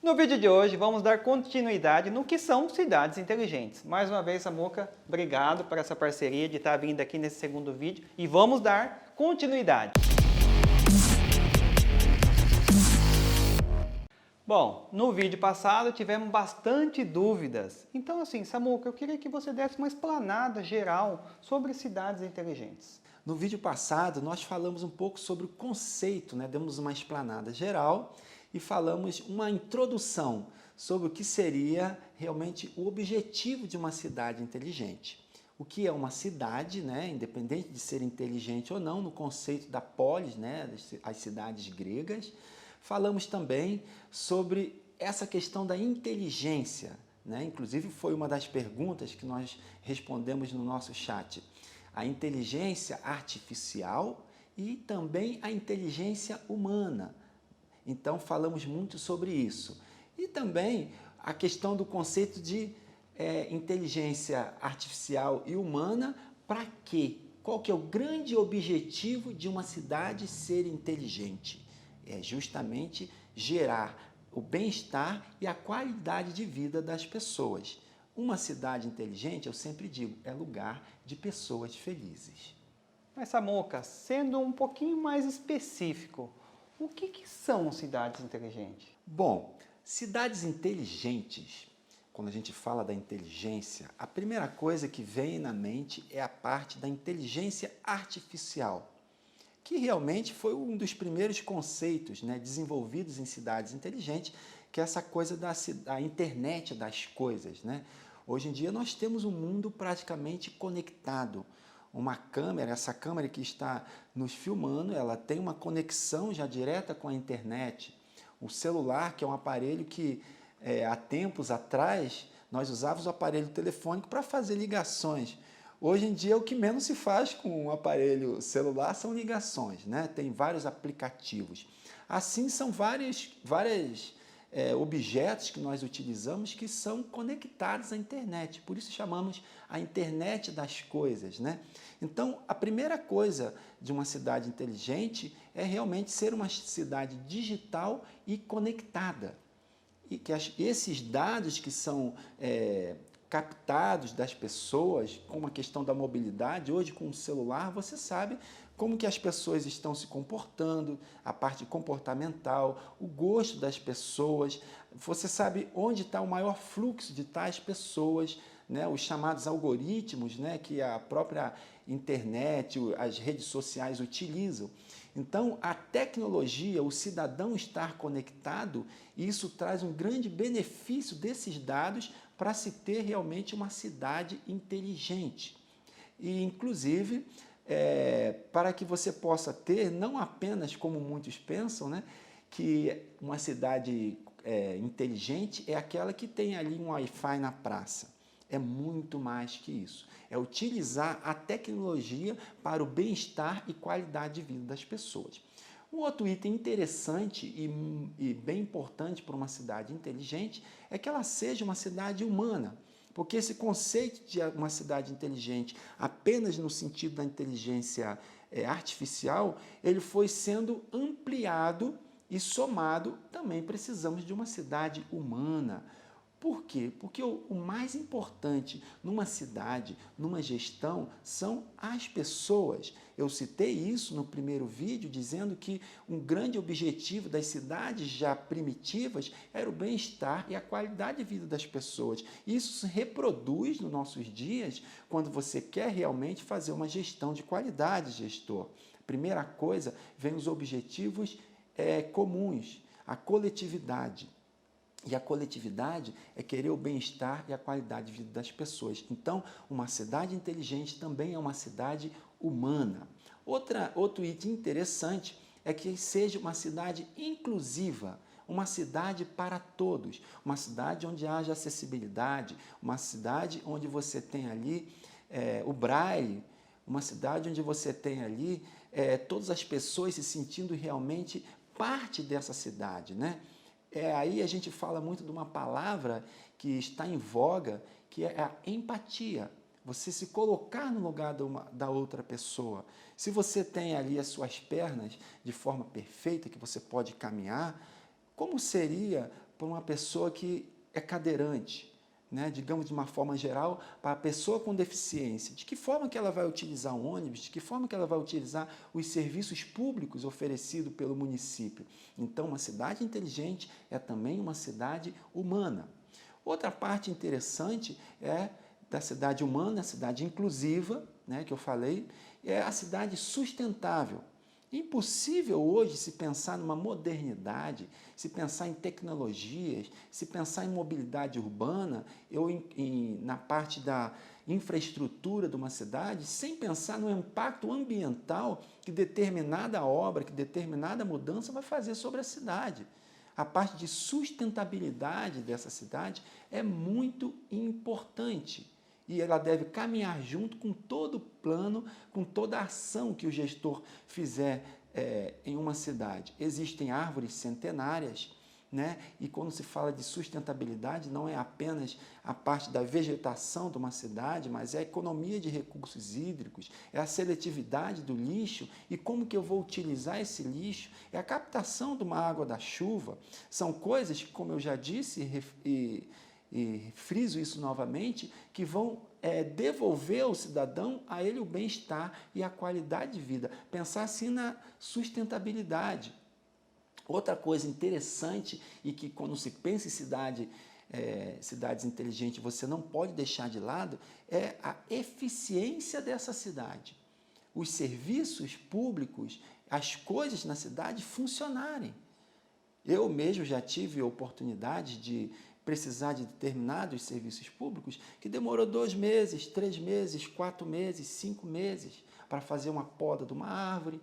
No vídeo de hoje vamos dar continuidade no que são cidades inteligentes. Mais uma vez, Samuca, obrigado por essa parceria de estar vindo aqui nesse segundo vídeo e vamos dar continuidade. Bom, no vídeo passado tivemos bastante dúvidas. Então assim, Samuca, eu queria que você desse uma explanada geral sobre cidades inteligentes. No vídeo passado, nós falamos um pouco sobre o conceito, demos uma explanada geral e falamos uma introdução sobre o que seria realmente o objetivo de uma cidade inteligente. O que é uma cidade, independente de ser inteligente ou não, no conceito da polis, as cidades gregas. Falamos também sobre essa questão da inteligência, inclusive foi uma das perguntas que nós respondemos no nosso chat. A inteligência artificial e também a inteligência humana. Então falamos muito sobre isso. E também a questão do conceito de inteligência artificial e humana, para quê? Qual que é o grande objetivo de uma cidade ser inteligente? É justamente gerar o bem-estar e a qualidade de vida das pessoas. Uma cidade inteligente, eu sempre digo, é lugar de pessoas felizes. Mas Samuca, sendo um pouquinho mais específico, o que são cidades inteligentes? Bom, cidades inteligentes, quando a gente fala da inteligência, a primeira coisa que vem na mente é a parte da inteligência artificial, que realmente foi um dos primeiros conceitos desenvolvidos em cidades inteligentes, que é essa coisa da internet das coisas. Hoje em dia nós temos um mundo praticamente conectado. Uma câmera, essa câmera que está nos filmando, ela tem uma conexão já direta com a internet. O celular, que é um aparelho que há tempos atrás nós usávamos o aparelho telefônico para fazer ligações. Hoje em dia, o que menos se faz com um aparelho celular são ligações, Tem vários aplicativos. Assim, são vários objetos que nós utilizamos que são conectados à internet. Por isso chamamos a internet das coisas, Então, a primeira coisa de uma cidade inteligente é realmente ser uma cidade digital e conectada. E que esses dados que são captados das pessoas, como a questão da mobilidade, hoje com o celular você sabe como que as pessoas estão se comportando, a parte comportamental, o gosto das pessoas, você sabe onde está o maior fluxo de tais pessoas, os chamados algoritmos que a própria internet, as redes sociais utilizam. Então, a tecnologia, o cidadão estar conectado, isso traz um grande benefício desses dados para se ter realmente uma cidade inteligente. E, inclusive, para que você possa ter, não apenas como muitos pensam, que uma cidade inteligente é aquela que tem ali um Wi-Fi na praça. É muito mais que isso. É utilizar a tecnologia para o bem-estar e qualidade de vida das pessoas. Um outro item interessante e bem importante para uma cidade inteligente é que ela seja uma cidade humana. Porque esse conceito de uma cidade inteligente apenas no sentido da inteligência artificial, ele foi sendo ampliado e somado, também precisamos de uma cidade humana. Por quê? Porque o mais importante numa cidade, numa gestão, são as pessoas. Eu citei isso no primeiro vídeo, dizendo que um grande objetivo das cidades já primitivas era o bem-estar e a qualidade de vida das pessoas. Isso se reproduz nos nossos dias quando você quer realmente fazer uma gestão de qualidade, gestor. Primeira coisa, vem os objetivos comuns, a coletividade. E a coletividade é querer o bem-estar e a qualidade de vida das pessoas. Então, uma cidade inteligente também é uma cidade humana. Outro item interessante é que seja uma cidade inclusiva, uma cidade para todos, uma cidade onde haja acessibilidade, uma cidade onde você tem ali o braille, uma cidade onde você tem ali todas as pessoas se sentindo realmente parte dessa cidade, Aí a gente fala muito de uma palavra que está em voga, que é a empatia. Você se colocar no lugar da outra pessoa. Se você tem ali as suas pernas de forma perfeita, que você pode caminhar, como seria para uma pessoa que é cadeirante, né? Digamos de uma forma geral, para a pessoa com deficiência. De que forma que ela vai utilizar um ônibus? De que forma que ela vai utilizar os serviços públicos oferecidos pelo município? Então, uma cidade inteligente é também uma cidade humana. Outra parte interessante da cidade humana, a cidade inclusiva, né, que eu falei, é a cidade sustentável. Impossível hoje se pensar numa modernidade, se pensar em tecnologias, se pensar em mobilidade urbana, na parte da infraestrutura de uma cidade, sem pensar no impacto ambiental que determinada obra, que determinada mudança vai fazer sobre a cidade. A parte de sustentabilidade dessa cidade é muito importante. E ela deve caminhar junto com todo o plano, com toda a ação que o gestor fizer em uma cidade. Existem árvores centenárias, né? E quando se fala de sustentabilidade, não é apenas a parte da vegetação de uma cidade, mas é a economia de recursos hídricos, é a seletividade do lixo e como que eu vou utilizar esse lixo, é a captação de uma água da chuva. São coisas que, como eu já disse e friso isso novamente, que vão devolver ao cidadão a ele o bem-estar e a qualidade de vida. Pensar assim na sustentabilidade. Outra coisa interessante e que quando se pensa em cidades inteligentes você não pode deixar de lado é a eficiência dessa cidade. Os serviços públicos, as coisas na cidade funcionarem. Eu mesmo já tive oportunidade de precisar de determinados serviços públicos que demorou 2 meses, 3 meses, 4 meses, 5 meses para fazer uma poda de uma árvore.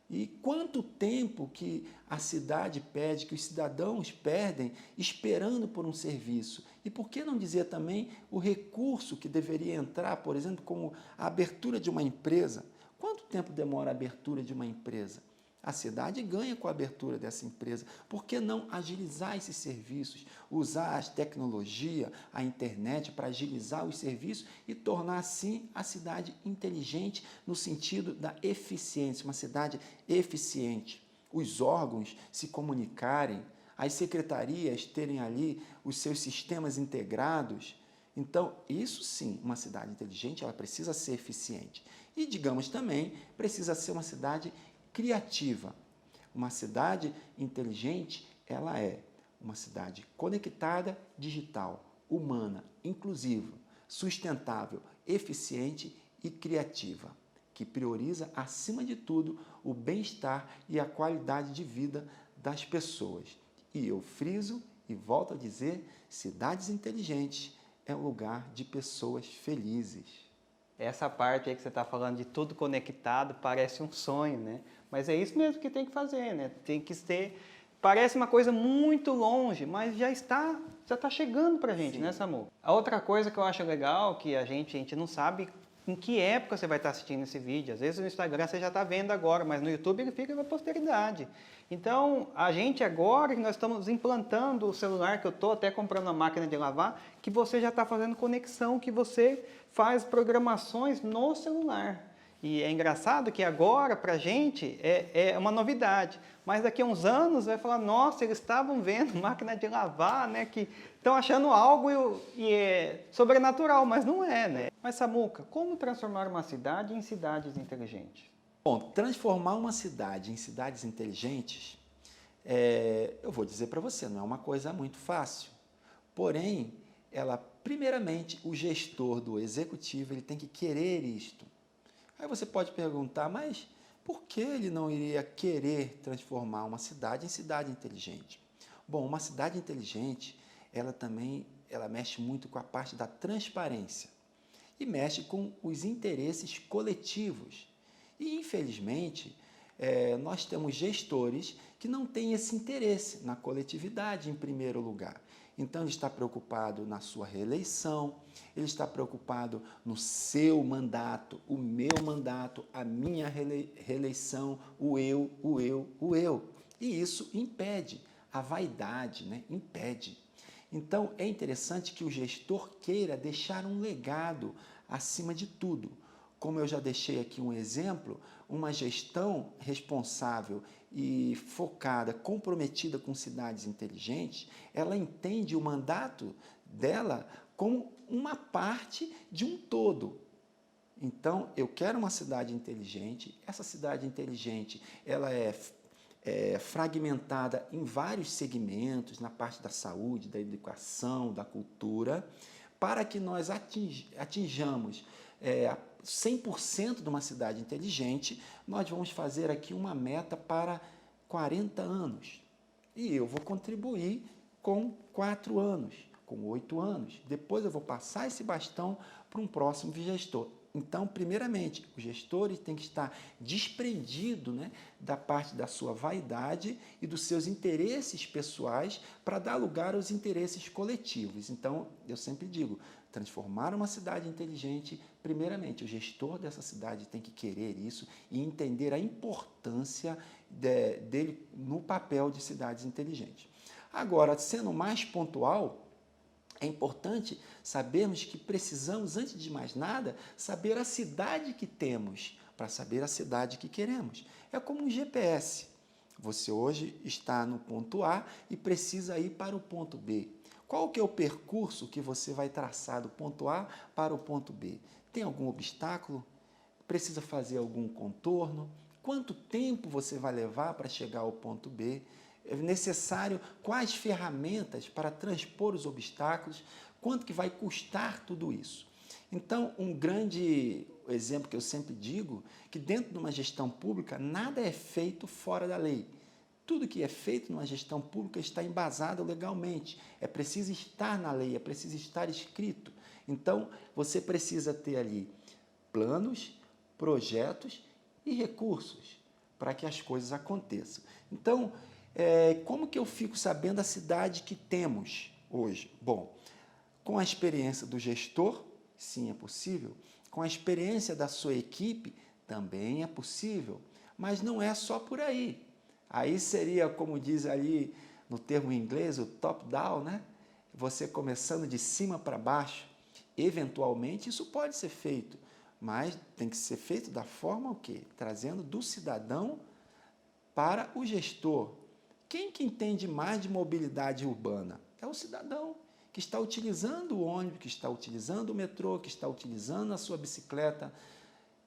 E quanto tempo que a cidade perde, que os cidadãos perdem esperando por um serviço? E por que não dizer também o recurso que deveria entrar, por exemplo, como a abertura de uma empresa? Quanto tempo demora a abertura de uma empresa? A cidade ganha com a abertura dessa empresa. Por que não agilizar esses serviços? Usar a tecnologia, a internet para agilizar os serviços e tornar assim a cidade inteligente no sentido da eficiência, uma cidade eficiente. Os órgãos se comunicarem, as secretarias terem ali os seus sistemas integrados. Então, isso sim, uma cidade inteligente, ela precisa ser eficiente. E, digamos também, precisa ser uma cidade criativa. Uma cidade inteligente, ela é uma cidade conectada, digital, humana, inclusiva, sustentável, eficiente e criativa, que prioriza, acima de tudo, o bem-estar e a qualidade de vida das pessoas. E eu friso e volto a dizer, cidades inteligentes é um lugar de pessoas felizes. Essa parte aí que você está falando de tudo conectado parece um sonho, né? Mas é isso mesmo que tem que fazer, né? Tem que ter... Parece uma coisa muito longe, mas já está chegando para a gente, né, Samu? A outra coisa que eu acho legal, que a gente não sabe em que época você vai estar assistindo esse vídeo. Às vezes no Instagram você já está vendo agora, mas no YouTube ele fica para a posteridade. Então, a gente agora, que nós estamos implantando o celular, que eu estou até comprando uma máquina de lavar, que você já está fazendo conexão, que você faz programações no celular. E é engraçado que agora, para a gente, é uma novidade. Mas daqui a uns anos vai falar, nossa, eles estavam vendo máquina de lavar, né? Que estão achando algo e é sobrenatural, mas não é, né? Mas, Samuca, como transformar uma cidade em cidades inteligentes? Bom, transformar uma cidade em cidades inteligentes, eu vou dizer para você, não é uma coisa muito fácil. Porém, primeiramente, o gestor do executivo ele tem que querer isto. Aí você pode perguntar, mas por que ele não iria querer transformar uma cidade em cidade inteligente? Bom, uma cidade inteligente, ela mexe muito com a parte da transparência e mexe com os interesses coletivos. E, infelizmente, nós temos gestores que não têm esse interesse na coletividade em primeiro lugar. Então, ele está preocupado na sua reeleição, ele está preocupado no seu mandato, o meu mandato, a minha reeleição, o eu, o eu, o eu. E isso impede, a vaidade, né? Impede. Então, é interessante que o gestor queira deixar um legado acima de tudo. Como eu já deixei aqui um exemplo, uma gestão responsável e focada, comprometida com cidades inteligentes, ela entende o mandato dela como uma parte de um todo. Então, eu quero uma cidade inteligente. Essa cidade inteligente, ela é fragmentada em vários segmentos, na parte da saúde, da educação, da cultura, para que nós atinjamos 100% de uma cidade inteligente. Nós vamos fazer aqui uma meta para 40 anos. E eu vou contribuir com 4 anos, com 8 anos. Depois eu vou passar esse bastão para um próximo gestor. Então, primeiramente, o gestor tem que estar desprendido, né, da parte da sua vaidade e dos seus interesses pessoais para dar lugar aos interesses coletivos. Então, eu sempre digo, transformar uma cidade inteligente, primeiramente, o gestor dessa cidade tem que querer isso e entender a importância dele no papel de cidades inteligentes. Agora, sendo mais pontual, é importante sabermos que precisamos, antes de mais nada, saber a cidade que temos, para saber a cidade que queremos. É como um GPS. Você hoje está no ponto A e precisa ir para o ponto B. Qual que é o percurso que você vai traçar do ponto A para o ponto B? Tem algum obstáculo? Precisa fazer algum contorno? Quanto tempo você vai levar para chegar ao ponto B? É necessário quais ferramentas para transpor os obstáculos, quanto que vai custar tudo isso. Então, um grande exemplo que eu sempre digo, que dentro de uma gestão pública, nada é feito fora da lei. Tudo que é feito numa gestão pública está embasado legalmente. É preciso estar na lei, é preciso estar escrito. Então, você precisa ter ali planos, projetos e recursos para que as coisas aconteçam. Então, como que eu fico sabendo a cidade que temos hoje? Bom, com a experiência do gestor, sim, é possível. Com a experiência da sua equipe, também é possível. Mas não é só por aí. Aí seria, como diz ali no termo em inglês, o top-down, né? Você começando de cima para baixo. Eventualmente, isso pode ser feito, mas tem que ser feito da forma o quê? Trazendo do cidadão para o gestor. Quem que entende mais de mobilidade urbana? É o cidadão, que está utilizando o ônibus, que está utilizando o metrô, que está utilizando a sua bicicleta.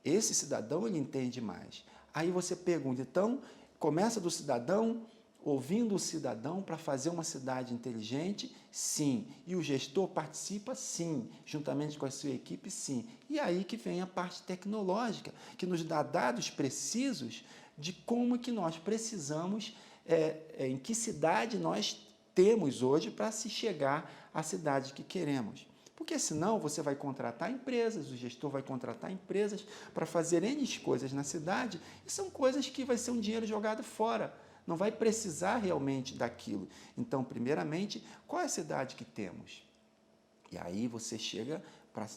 Esse cidadão, ele entende mais. Aí você pergunta, então, começa do cidadão, ouvindo o cidadão para fazer uma cidade inteligente? Sim. E o gestor participa? Sim. Juntamente com a sua equipe? Sim. E aí que vem a parte tecnológica, que nos dá dados precisos de como que nós precisamos, em que cidade nós temos hoje para se chegar à cidade que queremos. Porque senão você vai contratar empresas, o gestor vai contratar empresas para fazer N coisas na cidade, e são coisas que vai ser um dinheiro jogado fora, não vai precisar realmente daquilo. Então, primeiramente, qual é a cidade que temos? E aí você chega para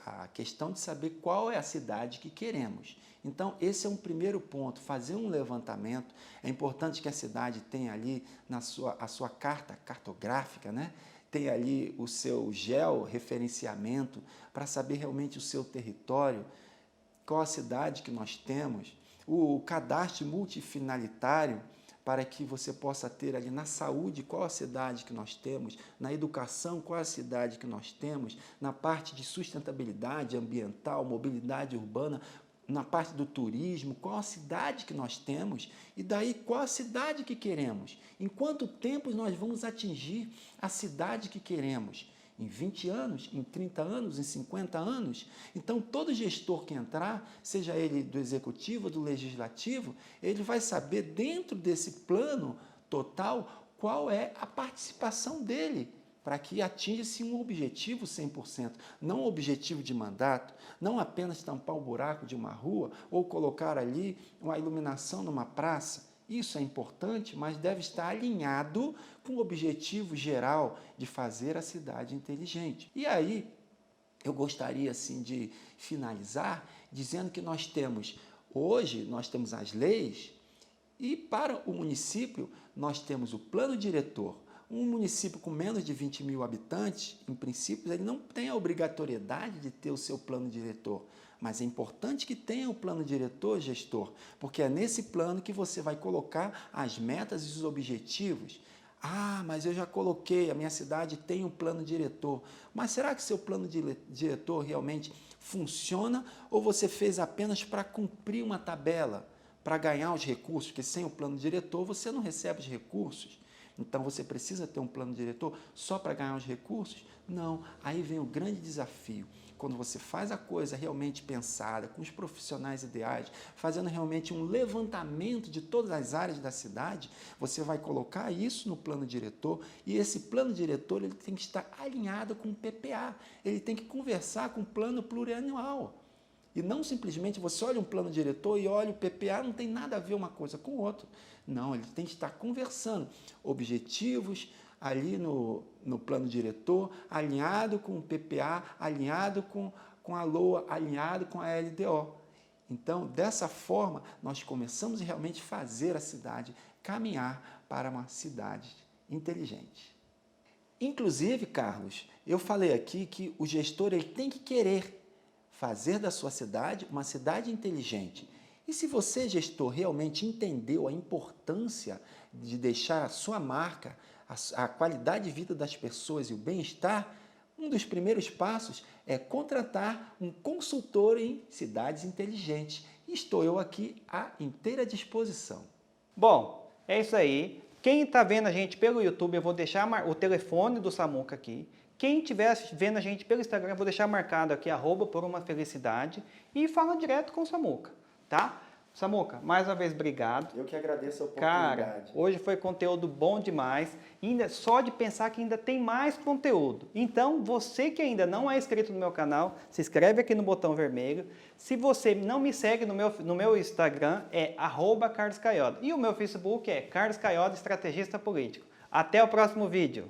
a questão de saber qual é a cidade que queremos. Então, esse é um primeiro ponto, fazer um levantamento. É importante que a cidade tenha ali a sua carta cartográfica, né? Tem ali o seu georreferenciamento para saber realmente o seu território, qual a cidade que nós temos, o cadastro multifinalitário, para que você possa ter ali na saúde qual a cidade que nós temos, na educação qual a cidade que nós temos, na parte de sustentabilidade ambiental, mobilidade urbana, na parte do turismo, qual a cidade que nós temos e daí qual a cidade que queremos. Em quanto tempo nós vamos atingir a cidade que queremos? Em 20 anos, em 30 anos, em 50 anos? Então, todo gestor que entrar, seja ele do executivo ou do legislativo, ele vai saber dentro desse plano total qual é a participação dele para que atinja-se um objetivo 100%, não um objetivo de mandato, não apenas tampar o buraco de uma rua ou colocar ali uma iluminação numa praça. Isso é importante, mas deve estar alinhado com o objetivo geral de fazer a cidade inteligente. E aí, eu gostaria assim de finalizar dizendo que hoje nós temos as leis e para o município nós temos o plano diretor. Um município com menos de 20 mil habitantes, em princípio, ele não tem a obrigatoriedade de ter o seu plano diretor, Mas é importante que tenha o plano diretor, gestor, porque é nesse plano que você vai colocar as metas e os objetivos. Ah, mas eu já coloquei, a minha cidade tem um plano diretor. Mas será que seu plano diretor realmente funciona ou você fez apenas para cumprir uma tabela, para ganhar os recursos? Porque sem o plano diretor você não recebe os recursos. Então você precisa ter um plano diretor só para ganhar os recursos? Não, aí vem o grande desafio. Quando você faz a coisa realmente pensada, com os profissionais ideais, fazendo realmente um levantamento de todas as áreas da cidade, você vai colocar isso no plano diretor e esse plano diretor ele tem que estar alinhado com o PPA, ele tem que conversar com o plano plurianual. E não simplesmente você olha um plano diretor e olha o PPA, não tem nada a ver uma coisa com o outro. Não, ele tem que estar conversando. Objetivos ali no plano diretor, alinhado com o PPA, alinhado com a LOA, alinhado com a LDO. Então, dessa forma, nós começamos a realmente fazer a cidade caminhar para uma cidade inteligente. Inclusive, Carlos, eu falei aqui que o gestor ele tem que querer fazer da sua cidade uma cidade inteligente. E se você, gestor, realmente entendeu a importância de deixar a sua marca, a qualidade de vida das pessoas e o bem-estar, um dos primeiros passos é contratar um consultor em cidades inteligentes. E estou eu aqui à inteira disposição. Bom, é isso aí. Quem está vendo a gente pelo YouTube, eu vou deixar o telefone do Samuca aqui. Quem estiver vendo a gente pelo Instagram, eu vou deixar marcado aqui, @porumafelicidade, e fala direto com o Samuca, tá? Samuca, mais uma vez, obrigado. Eu que agradeço a oportunidade. Cara, hoje foi conteúdo bom demais. Ainda, só de pensar que ainda tem mais conteúdo. Então, você que ainda não é inscrito no meu canal, se inscreve aqui no botão vermelho. Se você não me segue no meu Instagram, é @CarlosCaioda. E o meu Facebook é Carlos Caioda, estrategista político. Até o próximo vídeo.